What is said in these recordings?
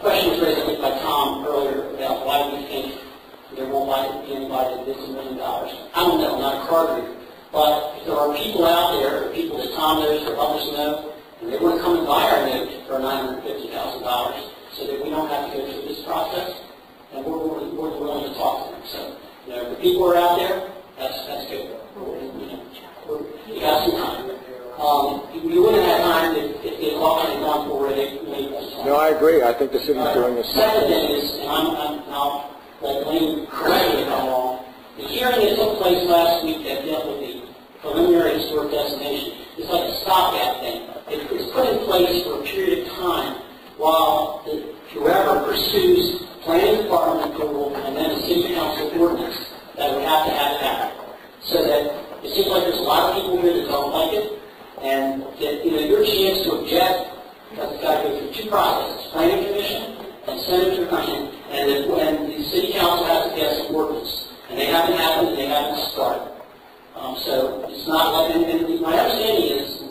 question was raised, I think, by Tom earlier about why we think there won't be anybody that bids $1 million. I don't know, I'm not a card reader. But if there are people out there, or people that Tom knows or others know, and they want to come and buy our note for $950,000 so that we don't have to go through this process, then we're willing to talk to them. So, you know, if the people are out there, that's good. You have some time. We wouldn't have time if the auction had gone forward. No, I agree. I think the city's doing this. Second thing is, and I'll let Lane correct me if I'm wrong, the hearing that took place last week that dealt with the preliminary historic designation is like a stopgap thing. It's put in place for a period of time while whoever pursues planning department approval and then the city council ordinance that would have to have it happen. So that it seems like there's a lot of people here that don't like it, and that, you know, your chance to object, because it's got to go through two processes: planning commission and senator commission, and the city council has to pass an ordinance, and they haven't happened and they haven't started. So it's not like, and my understanding is,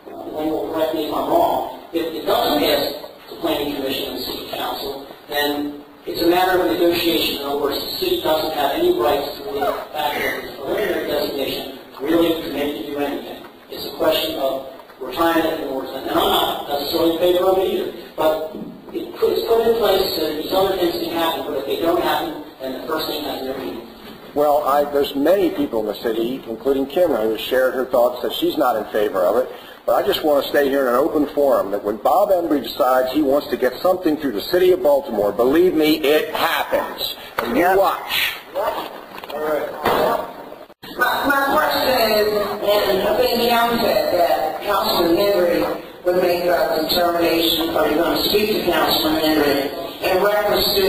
Wayne will correct me if I'm wrong, if it doesn't pass the planning commission and the city council, then it's a matter of negotiation. In other words, the city doesn't have any rights to the fact that the preliminary designation really to make it do anything. It's a question of we're trying to ignore it. And I'm not necessarily in favor of it either, but it's put in place so that these other things can happen, but if they don't happen, then the first thing has no meaning. Well, there's many people in the city, including Kim, who has shared her thoughts that she's not in favor of it. But I just want to stay here in an open forum that when Bob Embry decides he wants to get something through the city of Baltimore, believe me, it happens. And you watch. All right. My question is, and I think John said that Councilman Henry would make a determination, or you're going to speak to Councilman Henry in reference to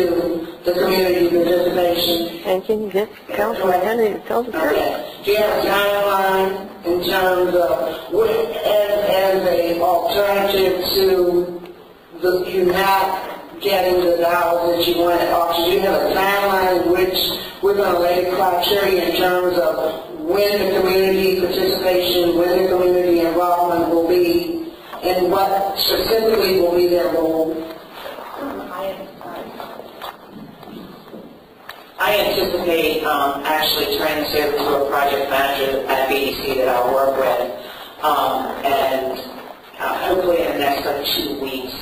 the community participation. And can you get Councilman Henry to tell the truth? Okay. Do you have a timeline in terms of, as an alternative to you not getting the dollars that you want at auction? Do you have a timeline in which we're going to lay criteria in terms of when the community participation, when the community involvement will be, and what specifically will be their role? I anticipate actually turning this over to a project manager at BDC that I'll work with, and hopefully in the next 2 weeks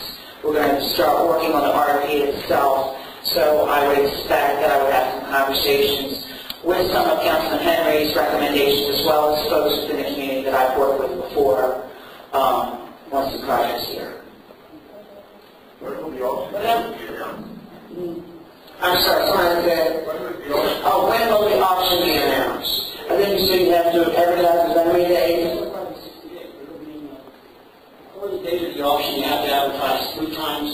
we're going to start working on the RFP itself. So I would expect that I would have some conversations with some of Councilman Henry's recommendations as well as folks within the community that I've worked with before once the project's here. I'm sorry, someone said, oh, when will the auction be announced? I think you said you have to advertise as many days. For the date of the auction, you have to advertise 3 times,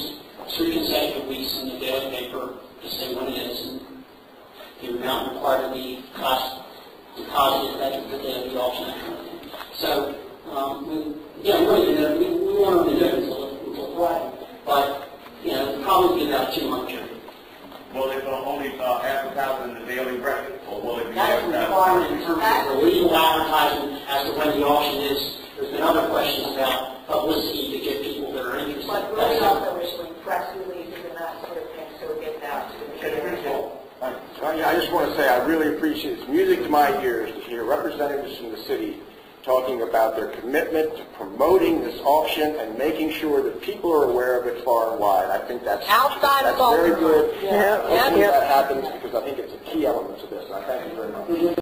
3 consecutive weeks in the daily paper to say when it is, and the amount required to be deposited at the day of the auction, that kind of thing. So, we want them to know until Friday, but, you know, it'll probably be about a 2-month period. Will it only advertise in the daily record, or will it be That's a requirement in terms of the legal advertisement as to when the auction is. There's been other questions about publicity to get people that are interested. But really also issuing press releases and that sort of thing, so it gets out to the community. I just want to say I really appreciate it. It's music to my ears to hear representatives from the city talking about their commitment to promoting this auction and making sure that people are aware of it far and wide. I think that's very good. Yeah. Hopefully that happens because I think it's a key element to this. And I thank you very much.